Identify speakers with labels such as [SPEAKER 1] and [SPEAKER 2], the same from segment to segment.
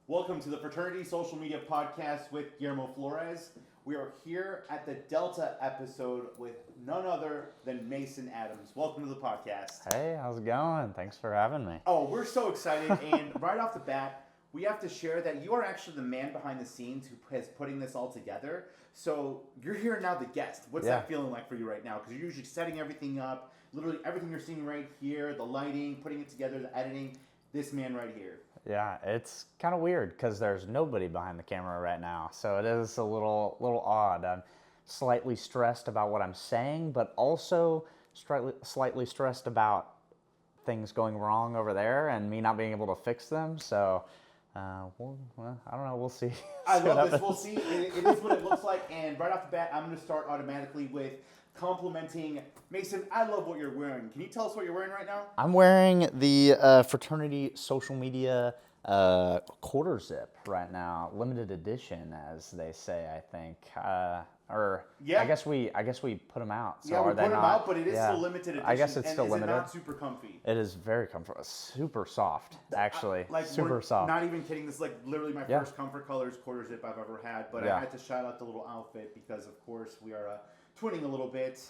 [SPEAKER 1] Welcome to the Fraternity Social Media Podcast with Guillermo Flores. We are here at the Delta episode with none other than Mason Adams. Welcome to the podcast.
[SPEAKER 2] Hey, how's it going? Thanks for having me.
[SPEAKER 1] Oh, we're so excited, and right off the bat, we have to share that you are actually the man behind the scenes who is putting this all together. So you're here now, the guest. What's that feeling like for you right now? Because you're usually setting everything up, literally everything you're seeing right here, the lighting, putting it together, the editing. This man right here.
[SPEAKER 2] Yeah, it's kind of weird because there's nobody behind the camera right now, so it is a little odd. I'm slightly stressed about what I'm saying, but also slightly stressed about things going wrong over there and me not being able to fix them. So, I don't know. We'll see.
[SPEAKER 1] I love this. We'll see. It is what it looks like. And right off the bat, I'm going to start automatically with complimenting Mason. I love what you're wearing. Can you tell us what you're wearing right now?
[SPEAKER 2] I'm wearing the Fraternity Social Media quarter zip right now, limited edition, as they say. I think, I guess we put them out. So
[SPEAKER 1] yeah, we
[SPEAKER 2] put
[SPEAKER 1] them out, but it is still limited edition.
[SPEAKER 2] I guess it's still
[SPEAKER 1] and
[SPEAKER 2] limited.
[SPEAKER 1] Is it not super comfy?
[SPEAKER 2] It is very comfortable, super soft, actually, super soft.
[SPEAKER 1] Not even kidding. This is like literally my first comfort colors quarter zip I've ever had. But I had to shout out the little outfit because, of course, we are twinning a little bit.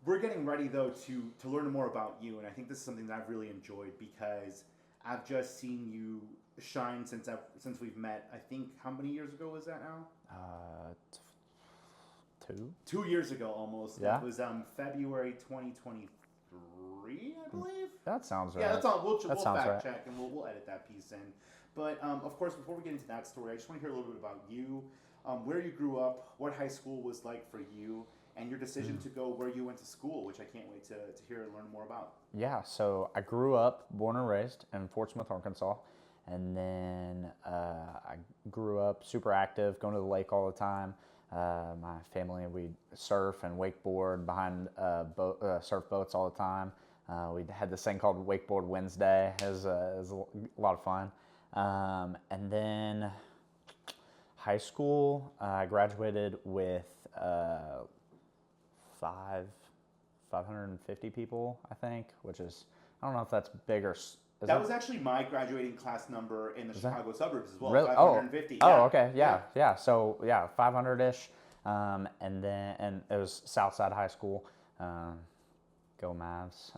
[SPEAKER 1] We're getting ready though to learn more about you, and I think this is something that I've really enjoyed because I've just seen you shine since we've met. I think how many years ago was that now?
[SPEAKER 2] 2.
[SPEAKER 1] 2 years ago almost.
[SPEAKER 2] Yeah.
[SPEAKER 1] It was February 2023, I believe.
[SPEAKER 2] That sounds right.
[SPEAKER 1] Yeah, that's all. We'll fact
[SPEAKER 2] right.
[SPEAKER 1] check and we'll edit that piece in. But of course, before we get into that story, I just want to hear a little bit about you, where you grew up, what high school was like for you, and your decision to go where you went to school, which I can't wait to hear and learn more about.
[SPEAKER 2] Yeah, so I grew up, born and raised in Fort Smith, Arkansas, and then I grew up super active, going to the lake all the time. My family, we surf and wakeboard behind surf boats all the time. We had this thing called Wakeboard Wednesday. It was a lot of fun. And then high school, I graduated with 550 people, I think, which is, I don't know if that's big or...
[SPEAKER 1] That was actually my graduating class number in the Chicago suburbs as well,
[SPEAKER 2] really?
[SPEAKER 1] 550.
[SPEAKER 2] Oh, okay, yeah. So, 500-ish, and it was Southside High School, go Mavs.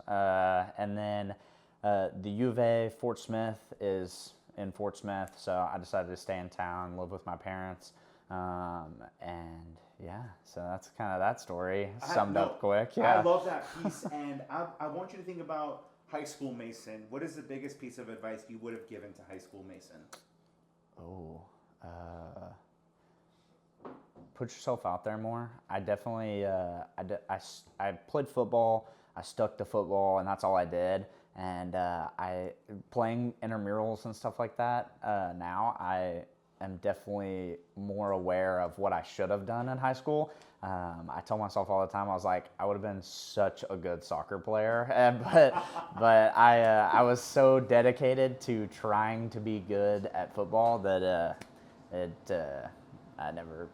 [SPEAKER 2] And then the U of A, Fort Smith is in Fort Smith, so I decided to stay in town, live with my parents, and... yeah, so that's kind of that story summed up quick. Yeah,
[SPEAKER 1] I love that piece, and I want you to think about high school Mason. What is the biggest piece of advice you would have given to high school Mason?
[SPEAKER 2] Oh, put yourself out there more. I definitely, I played football. I stuck to football, and that's all I did. And I playing intramurals and stuff like that. Now I am definitely more aware of what I should have done in high school. I tell myself all the time, I was like, I would have been such a good soccer player, but I was so dedicated to trying to be good at football that I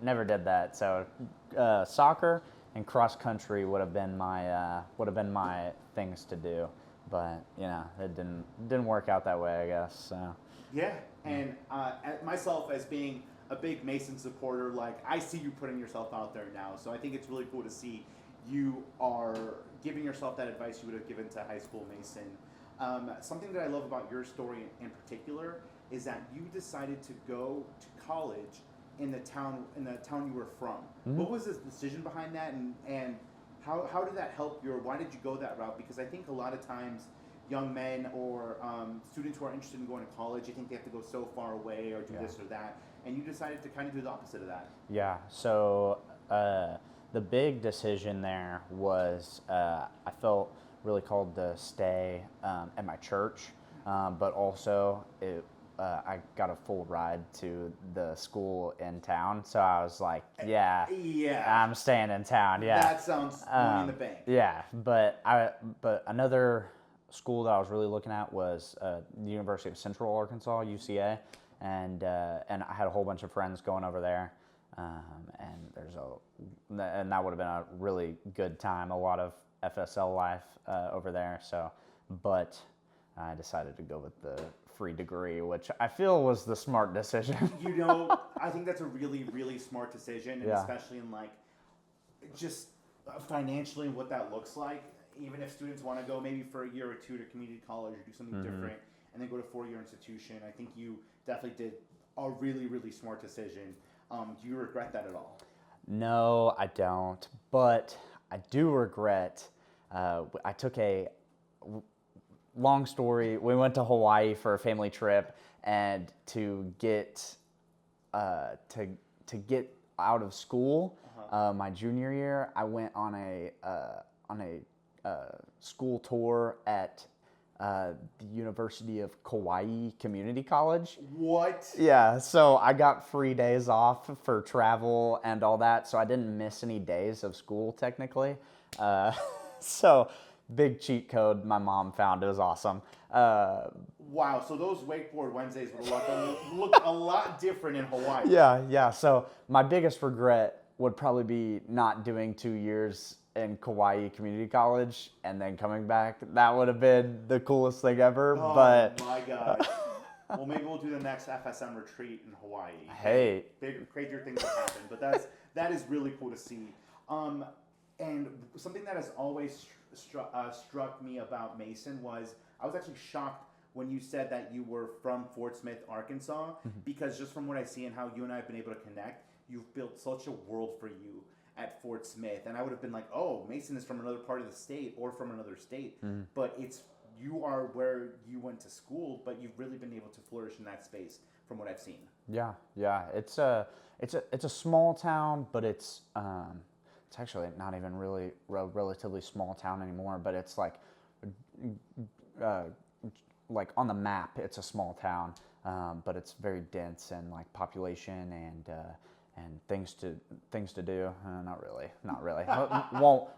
[SPEAKER 2] never did that. So soccer and cross country would have been my things to do, but it didn't work out that way, I guess. So.
[SPEAKER 1] Yeah, and myself as being a big Mason supporter, like I see you putting yourself out there now, so I think it's really cool to see you are giving yourself that advice you would have given to high school Mason. Something that I love about your story in particular is that you decided to go to college in the town you were from. Mm-hmm. What was the decision behind that, and how did that help why did you go that route? Because I think a lot of times young men or students who are interested in going to college, they think they have to go so far away or do this or that, and you decided to kind of do the opposite of that.
[SPEAKER 2] Yeah, so the big decision there was I felt really called to stay at my church, but also I got a full ride to the school in town, so I was like, yeah, I'm staying in town. Yeah,
[SPEAKER 1] that sounds money in the bank.
[SPEAKER 2] Yeah, but another school that I was really looking at was the University of Central Arkansas, UCA, and I had a whole bunch of friends going over there, and that would have been a really good time, a lot of FSL life over there. So, but I decided to go with the free degree, which I feel was the smart decision.
[SPEAKER 1] I think that's a really, really smart decision, and especially in like just financially what that looks like. Even if students want to go maybe for a year or two to community college or do something different, and then go to 4-year institution, I think you definitely did a really, really smart decision. Do you regret that at all?
[SPEAKER 2] No, I don't. But I do regret. I took a long story. We went to Hawaii for a family trip, and to get out of school, my junior year, I went on a school tour at the University of Kauai Community College.
[SPEAKER 1] What?
[SPEAKER 2] Yeah, so I got free days off for travel and all that, so I didn't miss any days of school technically. So big cheat code my mom found. It was awesome.
[SPEAKER 1] Wow, so those wakeboard Wednesdays would look a lot different in Hawaii.
[SPEAKER 2] Yeah. So my biggest regret would probably be not doing 2 years in Kauai Community College and then coming back. That would have been the coolest thing ever.
[SPEAKER 1] Oh
[SPEAKER 2] but
[SPEAKER 1] my gosh. Well, maybe we'll do the next FSM retreat in Hawaii.
[SPEAKER 2] Hey,
[SPEAKER 1] bigger, crazier things have happened, but that is really cool to see. And something that has always struck me about Mason was I was actually shocked when you said that you were from Fort Smith, Arkansas, because just from what I see and how you and I have been able to connect, you've built such a world for you at Fort Smith. And I would have been like, oh, Mason is from another part of the state or from another state. But you are where you went to school, but you've really been able to flourish in that space from what I've seen.
[SPEAKER 2] Yeah. It's a small town, but it's actually not even really a relatively small town anymore. But it's like on the map, it's a small town, but it's very dense and like population and things to do. Not really.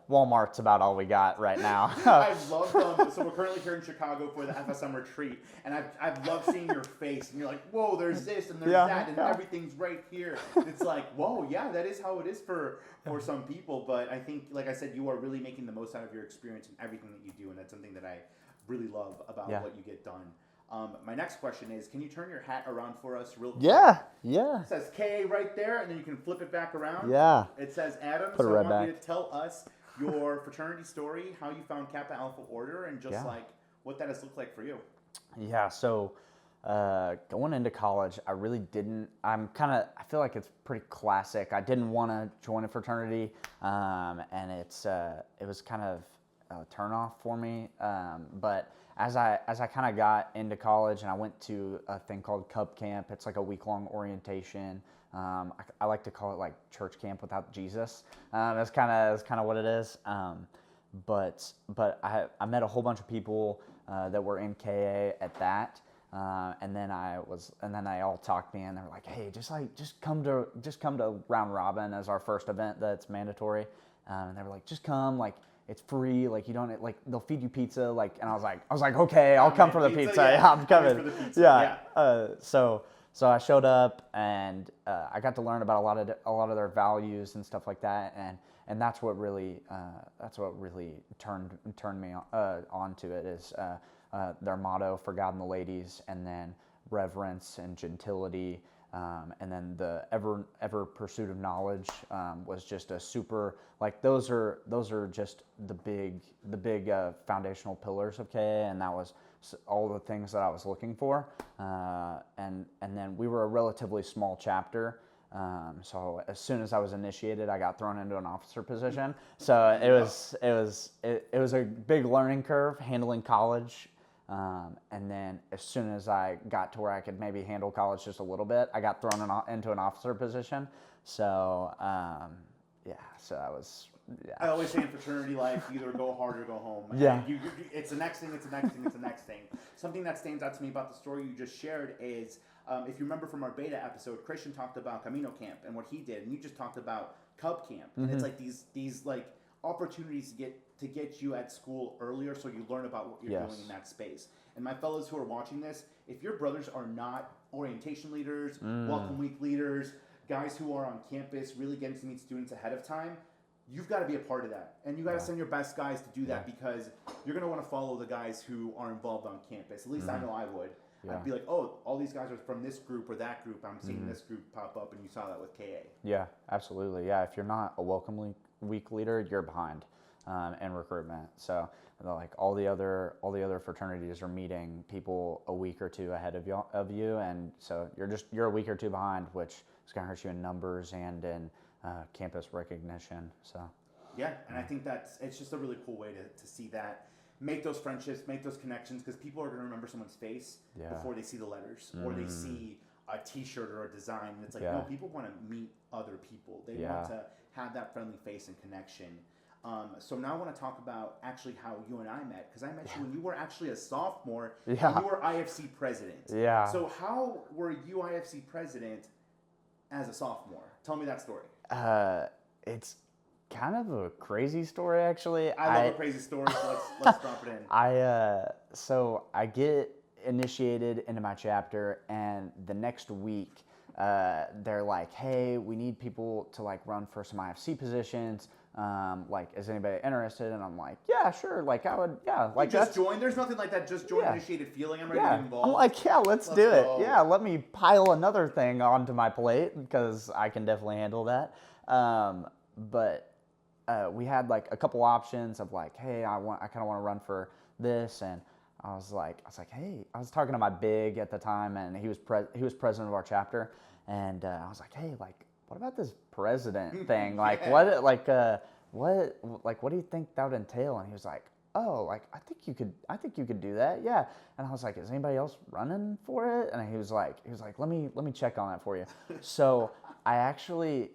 [SPEAKER 2] Walmart's about all we got right now.
[SPEAKER 1] I love them. So we're currently here in Chicago for the FSM retreat, and I've loved seeing your face, and you're like, whoa, there's this and there's that, and everything's right here. It's like, whoa, yeah, that is how it is for some people. But I think, like I said, you are really making the most out of your experience and everything that you do, and that's something that I really love about what you get done. My next question is, can you turn your hat around for us real quick?
[SPEAKER 2] Yeah.
[SPEAKER 1] It says KA right there, and then you can flip it back around.
[SPEAKER 2] Yeah.
[SPEAKER 1] It says Adam,
[SPEAKER 2] Put it
[SPEAKER 1] so
[SPEAKER 2] right
[SPEAKER 1] I want
[SPEAKER 2] back.
[SPEAKER 1] you to tell us your fraternity story, how you found Kappa Alpha Order, and just like what that has looked like for you.
[SPEAKER 2] Yeah, so going into college, I really didn't. I feel like it's pretty classic. I didn't want to join a fraternity, and it was kind of a turnoff for me. But as I kind of got into college and I went to a thing called Cub Camp, it's like a week-long orientation. I like to call it like church camp without Jesus. That's kind of what it is. But I met a whole bunch of people that were in KA at that. And then they all talked me and they were like, hey, just come to round robin as our first event that's mandatory. And they were like, just come, like it's free, like you don't like they'll feed you pizza, like, and I was like, okay, I'll come for the pizza. Yeah, I'm coming.
[SPEAKER 1] For the pizza.
[SPEAKER 2] So I showed up and I got to learn about a lot of their values and stuff like that, and that's what really turned me onto it is their motto, for God and the ladies, and then reverence and gentility, and then the ever pursuit of knowledge was just a super, like those are just the big foundational pillars of KA, and that was all the things that I was looking for, and then we were a relatively small chapter. So as soon as I was initiated, I got thrown into an officer position. So it was a big learning curve handling college. And then as soon as I got to where I could maybe handle college just a little bit, I got thrown into an officer position. So so I was. Yeah.
[SPEAKER 1] I always say in fraternity life, either go hard or go home.
[SPEAKER 2] Yeah.
[SPEAKER 1] It's the next thing, it's the next thing, it's the next thing. Something that stands out to me about the story you just shared is, if you remember from our beta episode, Christian talked about Camino Camp and what he did, and you just talked about Cub Camp. And it's like these like opportunities to get you at school earlier so you learn about what you're doing in that space. And my fellows who are watching this, if your brothers are not orientation leaders, welcome week leaders, guys who are on campus really getting to meet students ahead of time, you've got to be a part of that. And you got to send your best guys to do that because you're going to want to follow the guys who are involved on campus. At least I know I would.
[SPEAKER 2] Yeah.
[SPEAKER 1] I'd be like, oh, all these guys are from this group or that group. I'm seeing this group pop up, and you saw that with KA.
[SPEAKER 2] Yeah, absolutely. Yeah, if you're not a welcome week leader, you're behind in recruitment. So like all the other fraternities are meeting people a week or two ahead of you, and so you're a week or two behind, which is going to hurt you in numbers and in campus recognition. So
[SPEAKER 1] yeah, and I think it's just a really cool way to see that. Make those friendships, make those connections, because people are going to remember someone's face before they see the letters or they see a T-shirt or a design. And it's like, no, people want to meet other people. They want to have that friendly face and connection. So now I want to talk about actually how you and I met, because I met you when you were actually a sophomore and you were IFC president.
[SPEAKER 2] Yeah.
[SPEAKER 1] So how were you IFC president as a sophomore? Tell me that story.
[SPEAKER 2] It's kind of a crazy story, actually.
[SPEAKER 1] I love a crazy story, so let's drop it in.
[SPEAKER 2] So I get initiated into my chapter, and the next week, they're like, "Hey, we need people to like run for some IFC positions. Like, is anybody interested?" And I'm like, "Yeah, sure. Like, I would. Yeah, like
[SPEAKER 1] just join. There's nothing like that. Just join initiated feeling. I'm ready to get involved."
[SPEAKER 2] I'm like, "Yeah, let's do it. Yeah, let me pile another thing onto my plate because I can definitely handle that." But we had like a couple options of like, hey, I kind of want to run for this, and I was like, hey, I was talking to my big at the time, and he was president of our chapter, and I was like, hey, like, what about this president thing? Like, what do you think that would entail? And he was like, oh, like I think you could do that, yeah. And I was like, is anybody else running for it? And he was like, let me check on that for you. So I actually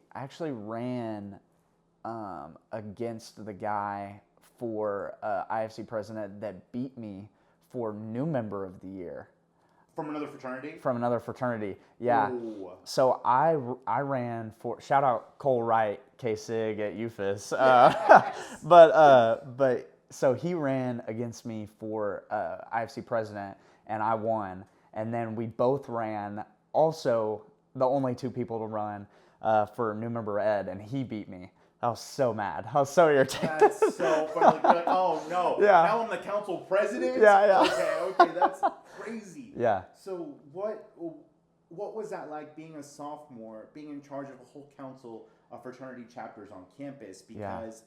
[SPEAKER 2] ran against the guy for IFC president that beat me for new member of the year.
[SPEAKER 1] From another fraternity?
[SPEAKER 2] From another fraternity, yeah.
[SPEAKER 1] Ooh.
[SPEAKER 2] So I ran for, shout out Cole Wright, K-Sig at UFAS. But so he ran against me for IFC president, and I won. And then we both ran, also the only two people to run for new member ed, and he beat me. I was so mad. I was so irritated.
[SPEAKER 1] That's so funny. Like, oh no!
[SPEAKER 2] Yeah.
[SPEAKER 1] Now I'm the council president.
[SPEAKER 2] Yeah.
[SPEAKER 1] Okay, that's crazy.
[SPEAKER 2] Yeah.
[SPEAKER 1] So what was that like being a sophomore, being in charge of a whole council of fraternity chapters on campus? Because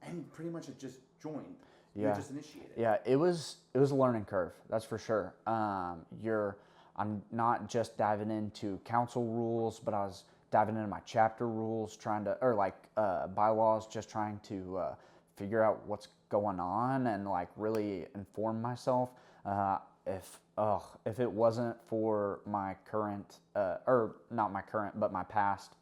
[SPEAKER 1] and pretty much it just joined. You just initiated.
[SPEAKER 2] Yeah, it was a learning curve. That's for sure. I'm not just diving into council rules, but I was diving into my chapter rules, bylaws, just trying to figure out what's going on and like really inform myself. If it wasn't for my current, or not my current, but my past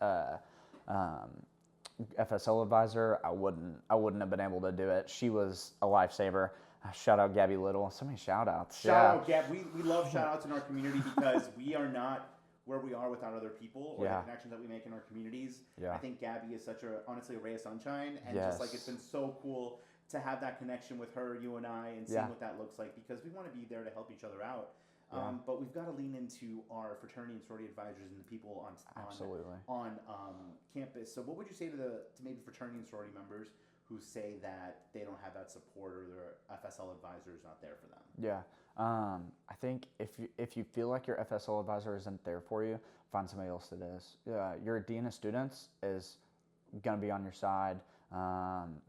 [SPEAKER 2] FSL advisor, I wouldn't have been able to do it. She was a lifesaver. Shout out Gabby Little. So many shout outs.
[SPEAKER 1] Shout out Gab. We love shout outs in our community because we are not where we are without other people or the connections that we make in our communities. Yeah. I think Gabby is honestly a ray of sunshine, and just like it's been so cool to have that connection with her, you and I, and seeing what that looks like, because we want to be there to help each other out. But we've got to lean into our fraternity and sorority advisors and the people on campus. So what would you say to maybe fraternity and sorority members who say that they don't have that support or their FSL advisor is not there for them?
[SPEAKER 2] Yeah. I think if you feel like your FSL advisor isn't there for you, find somebody else that is. Your dean of students is going to be on your side.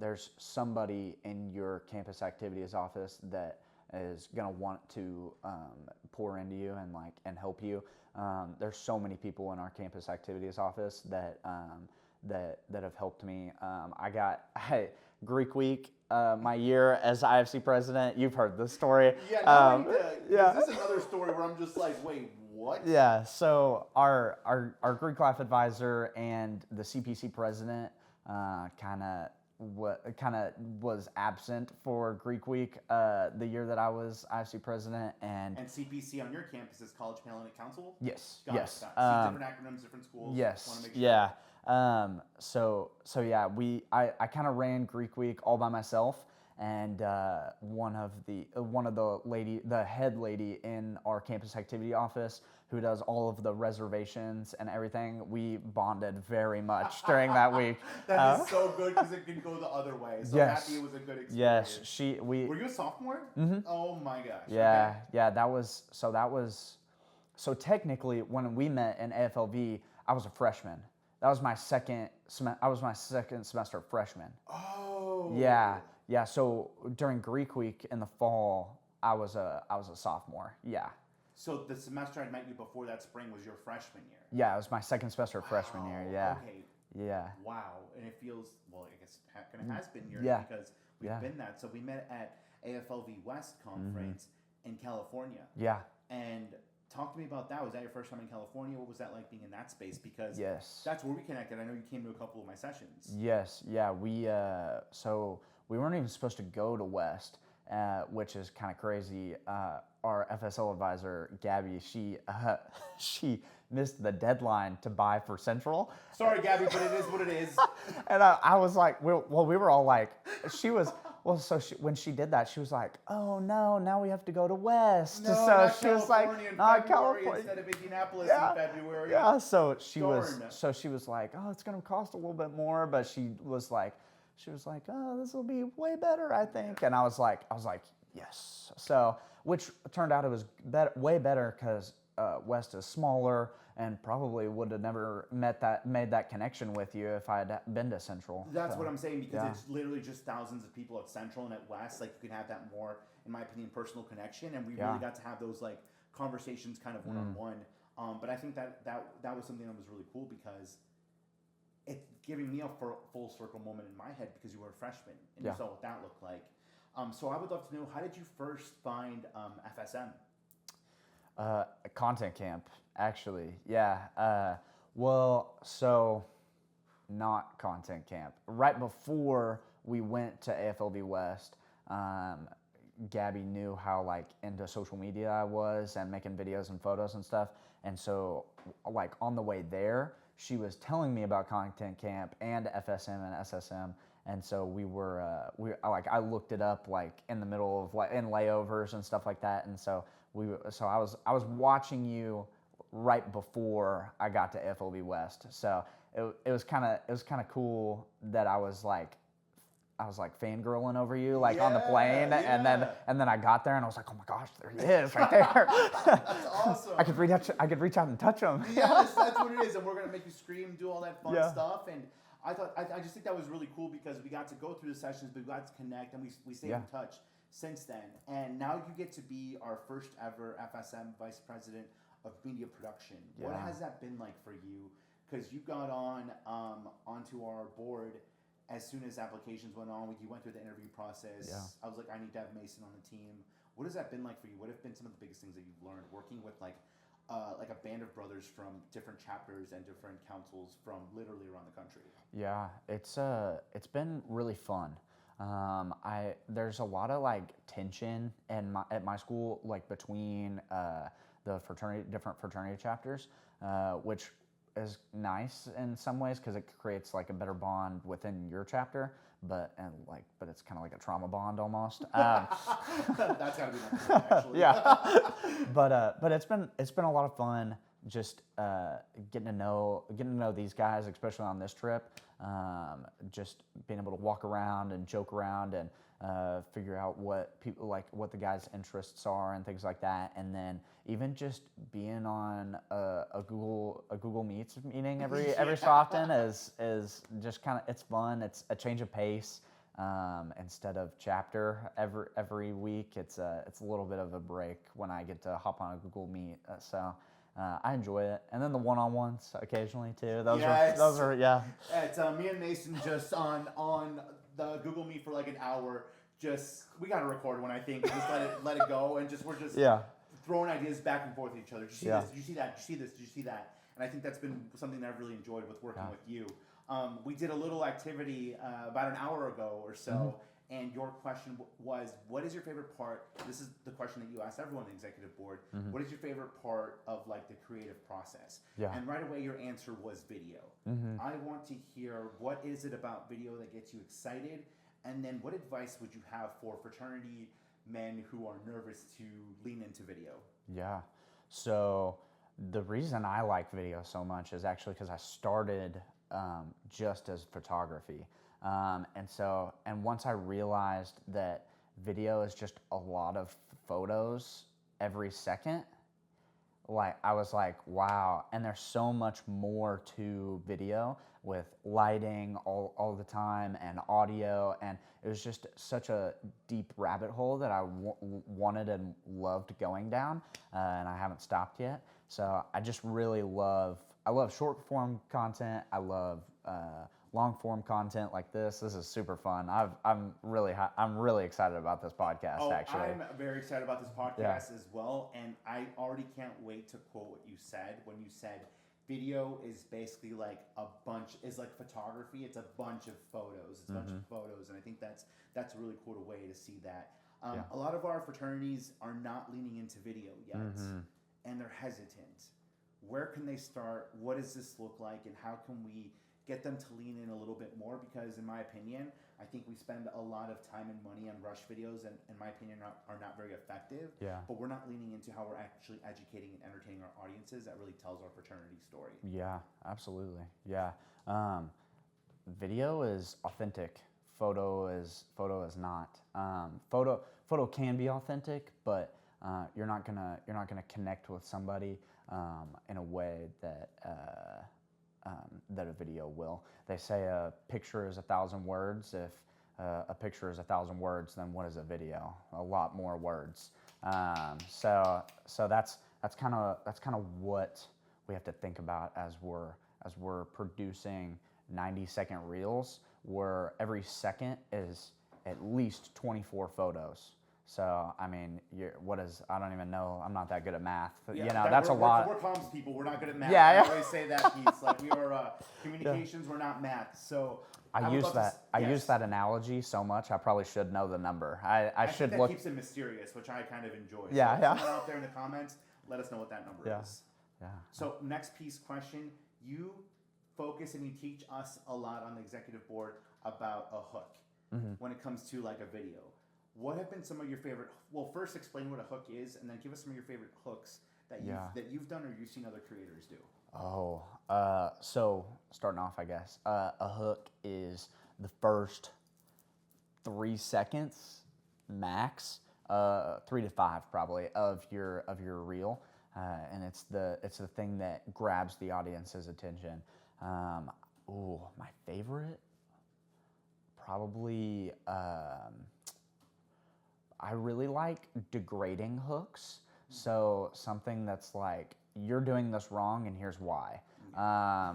[SPEAKER 2] There's somebody in your campus activities office that is going to want to pour into you and help you. There's so many people in our campus activities office that have helped me. I got Greek week my year as IFC president. You've heard this story.
[SPEAKER 1] Yeah. Is this another story where I'm just like, wait, what?
[SPEAKER 2] Yeah. So our Greek life advisor and the CPC president kind of was absent for Greek week the year that I was IFC president, and
[SPEAKER 1] CPC on your campus is College Panel and Council?
[SPEAKER 2] Yes.
[SPEAKER 1] Got it. Different acronyms, different schools.
[SPEAKER 2] Yes.
[SPEAKER 1] Want to make sure.
[SPEAKER 2] Yeah. So yeah, I kind of ran Greek week all by myself, and one of the head lady in our campus activity office who does all of the reservations and everything. We bonded very much during that week.
[SPEAKER 1] That is so good because it can go the other way. So
[SPEAKER 2] Yes.
[SPEAKER 1] happy it was a good experience.
[SPEAKER 2] Yes,
[SPEAKER 1] Were you a sophomore?
[SPEAKER 2] Mhm.
[SPEAKER 1] Oh my gosh.
[SPEAKER 2] Yeah,
[SPEAKER 1] Okay.
[SPEAKER 2] yeah. So technically when we met in AFLV, I was a freshman. That was my I was my second semester freshman.
[SPEAKER 1] Oh.
[SPEAKER 2] Yeah. So during Greek week in the fall, I was a sophomore. Yeah.
[SPEAKER 1] So the semester I met you before that spring was your freshman year.
[SPEAKER 2] Yeah, it was my second semester freshman year. Yeah.
[SPEAKER 1] Okay.
[SPEAKER 2] Yeah.
[SPEAKER 1] Wow. And it feels, well, I guess it kind of has been years
[SPEAKER 2] Yeah.
[SPEAKER 1] because we've
[SPEAKER 2] Yeah.
[SPEAKER 1] been that. So we met at AFLV West conference in California.
[SPEAKER 2] Yeah.
[SPEAKER 1] And talk to me about that. Was that your first time in California? What was that like being in that space? Because
[SPEAKER 2] Yes.
[SPEAKER 1] that's where we connected. I know you came to a couple of my sessions.
[SPEAKER 2] Yes, yeah, so we weren't even supposed to go to West, which is kind of crazy. Our FSL advisor Gabby, she missed the deadline to buy for Central,
[SPEAKER 1] Sorry, Gabby, but it is what it is.
[SPEAKER 2] and I was like, we were all like, when she did that, she was like, oh no, now we have to go to West.
[SPEAKER 1] No,
[SPEAKER 2] So
[SPEAKER 1] not
[SPEAKER 2] she was like,
[SPEAKER 1] California in
[SPEAKER 2] not
[SPEAKER 1] February
[SPEAKER 2] California.
[SPEAKER 1] instead of Indianapolis
[SPEAKER 2] Yeah.
[SPEAKER 1] in February.
[SPEAKER 2] Yeah, so she
[SPEAKER 1] Darn.
[SPEAKER 2] was like, oh, it's gonna cost a little bit more, but she was like, oh, this will be way better, I think. And I was like, yes. So, which turned out it was way better because West is smaller and probably would have never made that connection with you if I had been to Central.
[SPEAKER 1] That's
[SPEAKER 2] So,
[SPEAKER 1] what I'm saying because
[SPEAKER 2] yeah.
[SPEAKER 1] it's literally just thousands of people at Central and at West. Like you can have that more, in my opinion, personal connection, and we
[SPEAKER 2] Yeah.
[SPEAKER 1] really got to have those like conversations kind of one on one. But I think that was something that was really cool because it's giving me a full circle moment in my head because you were a freshman and
[SPEAKER 2] Yeah.
[SPEAKER 1] you saw what that looked like. So I would love to know, how did you first find FSM?
[SPEAKER 2] Content camp, actually. Yeah. Well, so not content camp. Right before we went to AFLV West, Gabby knew how like into social media I was and making videos and photos and stuff. And so like on the way there, she was telling me about content camp and FSM and SSM. And so I looked it up like in the middle of like in layovers and stuff like that. And so I was watching you right before I got to FLV West. So it was kind of cool that I was like fangirling over you like on the plane, and then I got there and I was like, oh my gosh, there he is right there.
[SPEAKER 1] That's awesome.
[SPEAKER 2] I could reach out and touch him.
[SPEAKER 1] Yes, that's what it is, and we're gonna make you scream, do all that fun
[SPEAKER 2] Yeah.
[SPEAKER 1] stuff. And I just think that was really cool because we got to go through the sessions, but we got to connect, and we stayed in touch since then. And now you get to be our first ever FSM Vice President of Media Production. What has that been like for you? Because you got onto our board as soon as applications went on. You went through the interview process.
[SPEAKER 2] Yeah.
[SPEAKER 1] I was like, I need to have Mason on the team. What has that been like for you? What have been some of the biggest things that you've learned working with like a band of brothers from different chapters and different councils from literally around the country?
[SPEAKER 2] Yeah, it's been really fun. There's a lot of like tension at my school, like between the different fraternity chapters, which is nice in some ways because it creates like a better bond within your chapter, but it's kind of like a trauma bond almost.
[SPEAKER 1] That's gotta be nice, actually.
[SPEAKER 2] Yeah, but it's been a lot of fun just getting to know these guys, especially on this trip. Just being able to walk around and joke around and figure out what people like, what the guys' interests are and things like that, and then even just being on a Google Meets meeting every so often is just kind of, it's fun. It's a change of pace. Instead of chapter every week, it's a little bit of a break when I get to hop on a Google Meet. So I enjoy it, and then the one-on-ones occasionally too. Those are yeah.
[SPEAKER 1] It's me and Mason just on the Google Meet for like an hour. Just we gotta record one, I think. Just let it go, and we're just throwing ideas back and forth at each other. Did you see this? Did you see that? Did you see this? Did you see that? And I think that's been something that I've really enjoyed with working with you. We did a little activity about an hour ago or so, and your question was, what is your favorite part? This is the question that you asked everyone on the executive board. What is your favorite part of like the creative process?
[SPEAKER 2] Yeah.
[SPEAKER 1] And right away your answer was video. I want to hear, what is it about video that gets you excited, And then what advice would you have for fraternity men who are nervous to lean into video?
[SPEAKER 2] Yeah. So the reason I like video so much is actually because I started just as photography. And once I realized that video is just a lot of photos every second, like I was like, wow, and there's so much more to video with lighting all the time and audio, and it was just such a deep rabbit hole that I wanted and loved going down, and I haven't stopped yet. So I just really I love short form content. I love long form content like this. This is super fun. I'm really excited about this podcast. Actually,
[SPEAKER 1] I'm very excited about this podcast as well, and I already can't wait to quote what you said when you said video is basically like like photography. It's a bunch of photos. It's a bunch of photos, and I think that's a really cool way to see that. A lot of our fraternities are not leaning into video yet, and they're hesitant. Where can they start? What does this look like, and how can we get them to lean in a little bit more? Because in my opinion, I think we spend a lot of time and money on rush videos, and in my opinion are not very effective.
[SPEAKER 2] Yeah.
[SPEAKER 1] But we're not leaning into how we're actually educating and entertaining our audiences. That really tells our fraternity story.
[SPEAKER 2] Yeah, absolutely. Yeah. Video is authentic. Photo is not. Photo can be authentic, but you're not gonna connect with somebody in a way that that a video will. They say a picture is 1,000 words. If a picture is 1,000 words, then what is a video? A lot more words. So that's kind of what we have to think about as we're producing 90-second reels, where every second is at least 24 photos. So, I mean, I don't even know. I'm not that good at math.
[SPEAKER 1] Yeah,
[SPEAKER 2] that's a lot.
[SPEAKER 1] We're comms people. We're not good at math.
[SPEAKER 2] Yeah.
[SPEAKER 1] I always say that piece. Like, we are communications, we're not math. So,
[SPEAKER 2] I use that analogy so much, I probably should know the number. I should
[SPEAKER 1] think that
[SPEAKER 2] look.
[SPEAKER 1] keeps it mysterious, which I kind of enjoy.
[SPEAKER 2] Yeah,
[SPEAKER 1] so
[SPEAKER 2] yeah.
[SPEAKER 1] Someone out there in the comments, let us know what that number is.
[SPEAKER 2] Yeah.
[SPEAKER 1] So, next piece question. You focus and you teach us a lot on the executive board about a hook when it comes to like a video. What have been some of your favorite? Well, first explain what a hook is, and then give us some of your favorite hooks that you've done or you've seen other creators do.
[SPEAKER 2] Oh, so starting off, I guess a hook is the first 3 seconds max, 3 to 5 probably of your reel, and it's the thing that grabs the audience's attention. My favorite probably. I really like degrading hooks. So something that's like, you're doing this wrong and here's why.
[SPEAKER 1] I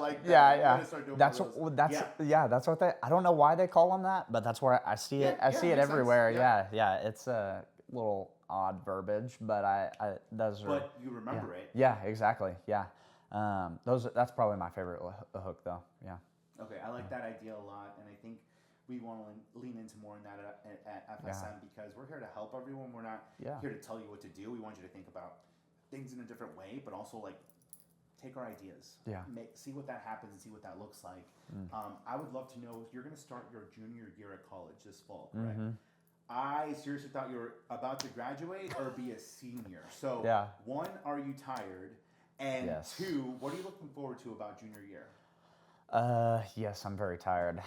[SPEAKER 1] like that.
[SPEAKER 2] Yeah.
[SPEAKER 1] That's
[SPEAKER 2] what I don't know why they call them that, but that's where I see it. I see it everywhere. Yeah. It's a little odd verbiage, but
[SPEAKER 1] But you remember it.
[SPEAKER 2] Yeah, exactly. Yeah. That's probably my favorite hook though. Yeah.
[SPEAKER 1] Okay, I like that idea a lot, and I think we want to lean into more in that at FSM because we're here to help everyone. We're not here to tell you what to do. We want you to think about things in a different way, but also like take our ideas, see what that happens and see what that looks like. I would love to know, you're going to start your junior year at college this fall, correct? I seriously thought you were about to graduate or be a senior. So one, are you tired? And two, what are you looking forward to about junior year?
[SPEAKER 2] Yes, I'm very tired.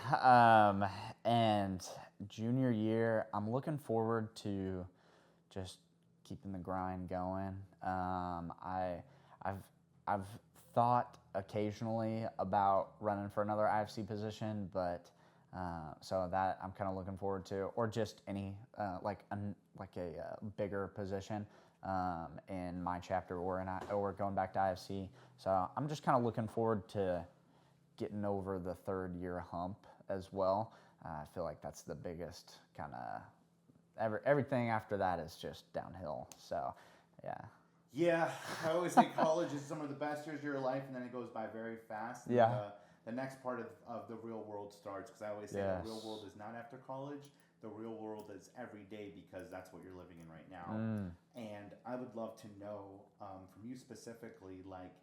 [SPEAKER 2] And junior year, I'm looking forward to just keeping the grind going. I've thought occasionally about running for another IFC position, but so that I'm kind of looking forward to, or just any like a bigger position in my chapter or going back to IFC. So I'm just kind of looking forward to getting over the third year hump as well. I feel like that's the biggest kind of, everything after that is just downhill. So, yeah.
[SPEAKER 1] Yeah, I always say college is some of the best years of your life, and then it goes by very fast. And, the next part of the real world starts, because I always say the real world is not after college. The real world is every day, because that's what you're living in right now. And I would love to know from you specifically, like,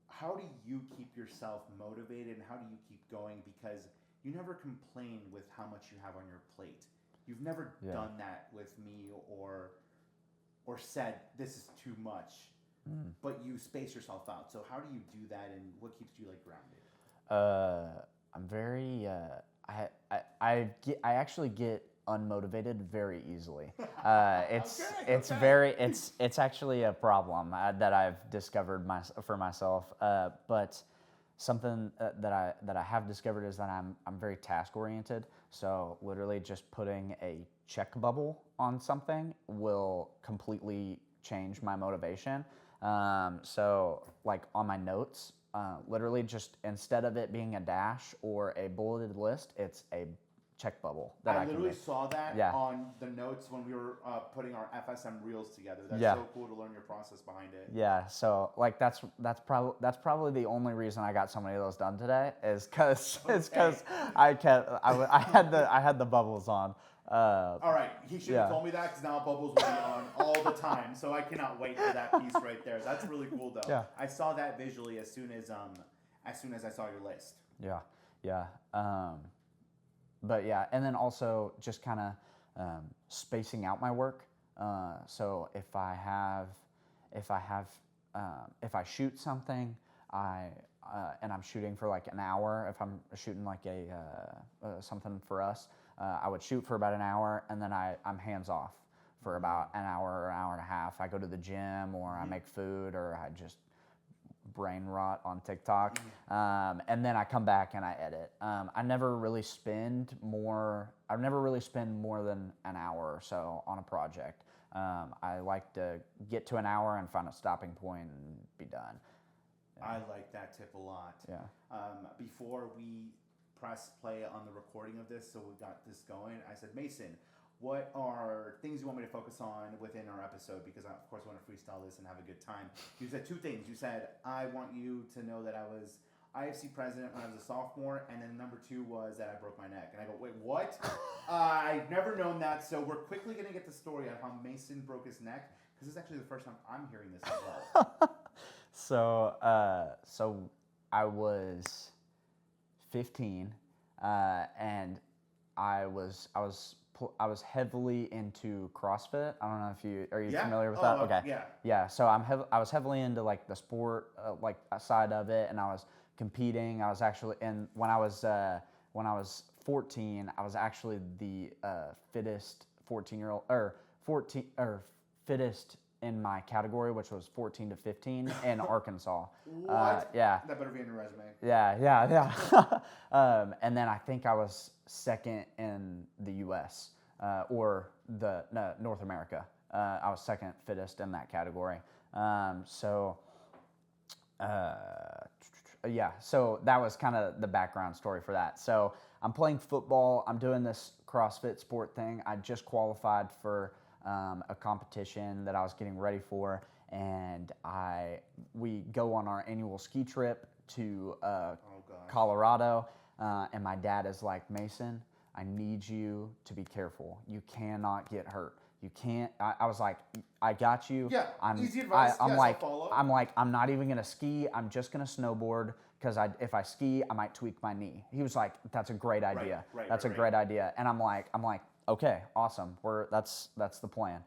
[SPEAKER 1] how do you keep yourself motivated and how do you keep going? Because you never complain with how much you have on your plate. You've never done that with me or said this is too much, but you space yourself out. So how do you do that, and what keeps you like grounded?
[SPEAKER 2] I'm very. I actually get unmotivated very easily. It's actually a problem that I've discovered for myself. But something that I have discovered is that I'm very task oriented. So literally just putting a check bubble on something will completely change my motivation. So like on my notes, literally just instead of it being a dash or a bulleted list, it's a check bubble that I
[SPEAKER 1] literally
[SPEAKER 2] can
[SPEAKER 1] saw that on the notes when we were putting our FSM reels together. That's so cool to learn your process behind it.
[SPEAKER 2] Yeah, so like that's probably the only reason I got so many of those done today is because I had the bubbles on.
[SPEAKER 1] All right, he should have told me that because now bubbles will be on all the time. So I cannot wait for that piece right there. That's really cool though.
[SPEAKER 2] Yeah.
[SPEAKER 1] I saw that visually as soon as I saw your list.
[SPEAKER 2] Yeah. But yeah, and then also just kind of spacing out my work. So if I shoot something, and I'm shooting for like an hour. If I'm shooting like something for us, I would shoot for about an hour, and then I'm hands off for about an hour or hour and a half. I go to the gym, or I make food, or I just brain rot on TikTok, and then I come back and I edit. I never really spend more than an hour or so on a project. I like to get to an hour and find a stopping point and be done.
[SPEAKER 1] I like that tip a lot.
[SPEAKER 2] Yeah.
[SPEAKER 1] Before we press play on the recording of this, so we got this going, I said, Mason, what are things you want me to focus on within our episode? Because I, of course, want to freestyle this and have a good time. You said two things. You said, I want you to know that I was IFC president when I was a sophomore, and then number two was that I broke my neck. And I go, wait, what? I've never known that, so we're quickly going to get the story on how Mason broke his neck, because this is actually the first time I'm hearing this as well.
[SPEAKER 2] So I was 15, and I was heavily into CrossFit. I don't know if are you familiar with that? Okay. Yeah. So I was heavily into like the sport, like side of it, and I was competing. I was actually, and when I was 14, I was actually the fittest 14-year-old fittest in my category, which was 14 to 15 in Arkansas.
[SPEAKER 1] What?
[SPEAKER 2] Yeah.
[SPEAKER 1] That better be in your resume.
[SPEAKER 2] Yeah. And then I think I was second in the U.S. North America. I was second fittest in that category. So that was kind of the background story for that. So I'm playing football. I'm doing this CrossFit sport thing. I just qualified for a competition that I was getting ready for, and we go on our annual ski trip to Colorado, and my dad is like, Mason, I need you to be careful. You cannot get hurt. You can't. I was like, I got you.
[SPEAKER 1] Yeah, easy advice.
[SPEAKER 2] I'm like, I'm not even gonna ski. I'm just gonna snowboard, because if I ski, I might tweak my knee. He was like, that's a great idea. That's a great idea. And I'm like, okay, awesome. That's the plan.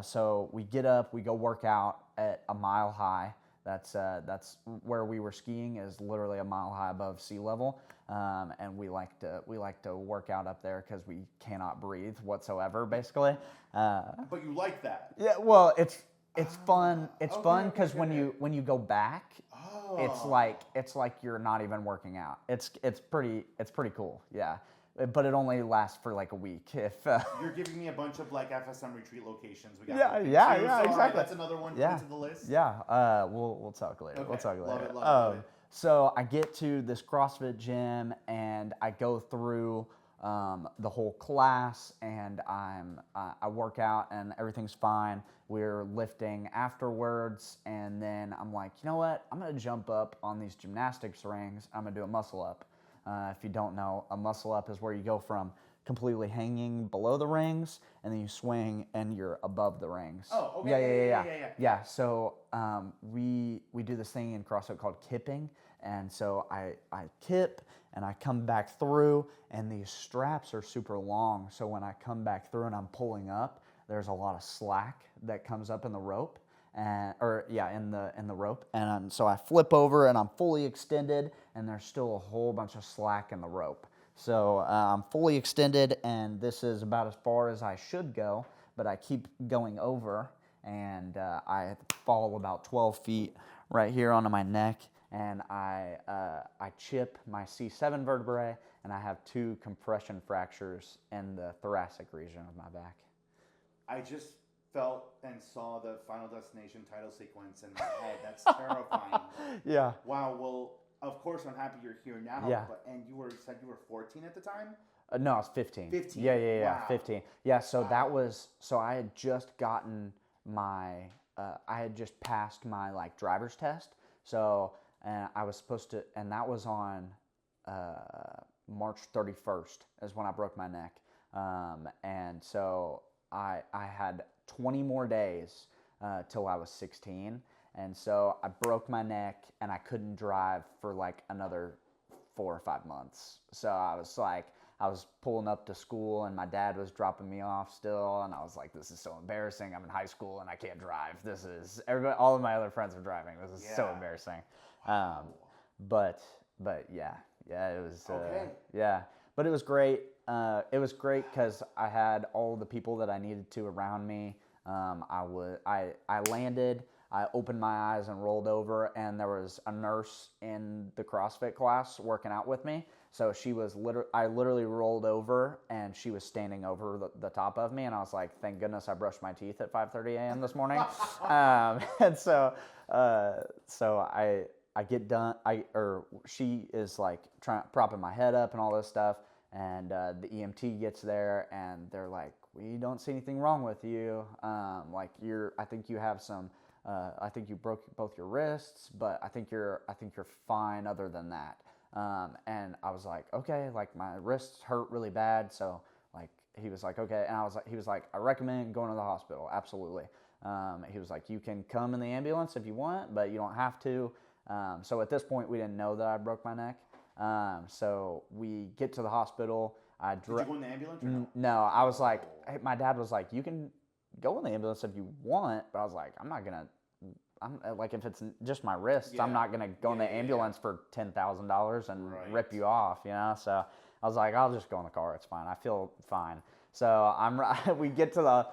[SPEAKER 2] So we get up, we go work out at a mile high. That's where we were skiing, is literally a mile high above sea level, and we like to work out up there because we cannot breathe whatsoever, basically.
[SPEAKER 1] But you like that?
[SPEAKER 2] Yeah. Well, it's fun. It's fun because when you go back, it's like you're not even working out. It's pretty cool. Yeah. But it only lasts for like a week. If
[SPEAKER 1] you're giving me a bunch of like FSM retreat locations, we got
[SPEAKER 2] exactly.
[SPEAKER 1] Right, that's another one into the list.
[SPEAKER 2] Yeah, we'll talk later.
[SPEAKER 1] Okay.
[SPEAKER 2] We'll talk later.
[SPEAKER 1] Love it.
[SPEAKER 2] So I get to this CrossFit gym and I go through the whole class, and I work out and everything's fine. We're lifting afterwards, and then I'm like, you know what? I'm gonna jump up on these gymnastics rings. I'm gonna do a muscle up. If you don't know, a muscle up is where you go from completely hanging below the rings, and then you swing and you're above the rings.
[SPEAKER 1] Oh, okay.
[SPEAKER 2] Yeah. So we do this thing in CrossFit called kipping, and so I kip and I come back through, and these straps are super long. So when I come back through and I'm pulling up, there's a lot of slack that comes up in the rope, in the rope, and so I flip over and I'm fully extended, and there's still a whole bunch of slack in the rope. So I'm fully extended, and this is about as far as I should go, but I keep going over, and I fall about 12 feet right here onto my neck, and I chip my C7 vertebrae, and I have 2 compression fractures in the thoracic region of my back.
[SPEAKER 1] I just felt and saw the Final Destination title sequence in my head. That's terrifying.
[SPEAKER 2] Yeah.
[SPEAKER 1] Wow. Well, of course, I'm happy you're here now.
[SPEAKER 2] Yeah.
[SPEAKER 1] And said you were 14 at the time?
[SPEAKER 2] No, I was 15.
[SPEAKER 1] 15.
[SPEAKER 2] Yeah,
[SPEAKER 1] Wow.
[SPEAKER 2] 15. Yeah, so so I had just gotten I had just passed my like driver's test. So, and I was supposed to, and that was on March 31st is when I broke my neck. And so I had 20 more days till I was 16. And so I broke my neck, and I couldn't drive for like another 4 or 5 months. So I was pulling up to school, and my dad was dropping me off still, and I was like, this is so embarrassing. I'm in high school and I can't drive. All of my other friends are driving. This is so embarrassing. But yeah, it was yeah. But it was great. It was great because I had all the people that I needed to around me. I landed. I opened my eyes and rolled over, and there was a nurse in the CrossFit class working out with me. So I literally rolled over, and she was standing over the top of me, and I was like, thank goodness I brushed my teeth at 5:30 a.m. this morning. And so I get done, she is like propping my head up and all this stuff, and the EMT gets there, and they're like, we don't see anything wrong with you. I think you have some. I think you broke both your wrists, but I think you're fine other than that. And I was like, okay, like my wrists hurt really bad, so like he was like, okay, and he was like, I recommend going to the hospital, absolutely. He was like, you can come in the ambulance if you want, but you don't have to. So at this point, we didn't know that I broke my neck. So we get to the hospital.
[SPEAKER 1] Did you go in the ambulance or no?
[SPEAKER 2] No, I was like, my dad was like, you can go in the ambulance if you want, but I was like, I'm like, if it's just my wrists, I'm not gonna go in the ambulance for $10,000 and rip you off, you know. So I was like, I'll just go in the car. It's fine. I feel fine. So we get to the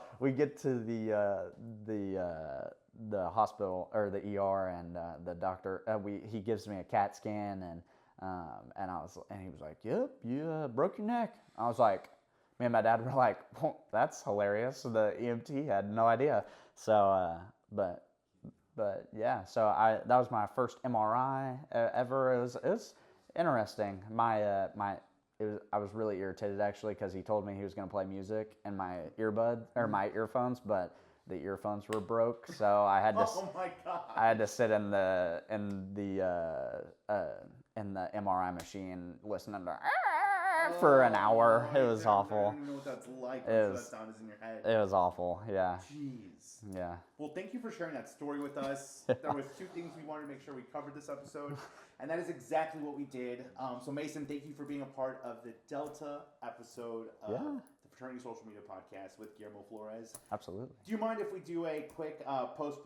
[SPEAKER 2] hospital or the ER, and the doctor he gives me a CAT scan, and he was like, yep, you broke your neck. I was like, me and my dad were like, well, that's hilarious. So the EMT had no idea. So, but yeah, so that was my first MRI ever. It was interesting. I was really irritated actually because he told me he was going to play music in my my earphones, but the earphones were broke, so I had to.
[SPEAKER 1] Oh my God!
[SPEAKER 2] I had to sit in the MRI machine listening to for an hour. It was awful.
[SPEAKER 1] I don't even know what that's like. That sound is in your head.
[SPEAKER 2] It was awful. Yeah.
[SPEAKER 1] Jeez.
[SPEAKER 2] Yeah.
[SPEAKER 1] Well, thank you for sharing that story with us. There was 2 things we wanted to make sure we covered this episode, and that is exactly what we did. So Mason, thank you for being a part of the Delta episode of the Fraternity Social Media Podcast with Guillermo Flores.
[SPEAKER 2] Absolutely.
[SPEAKER 1] Do you mind if we do a quick post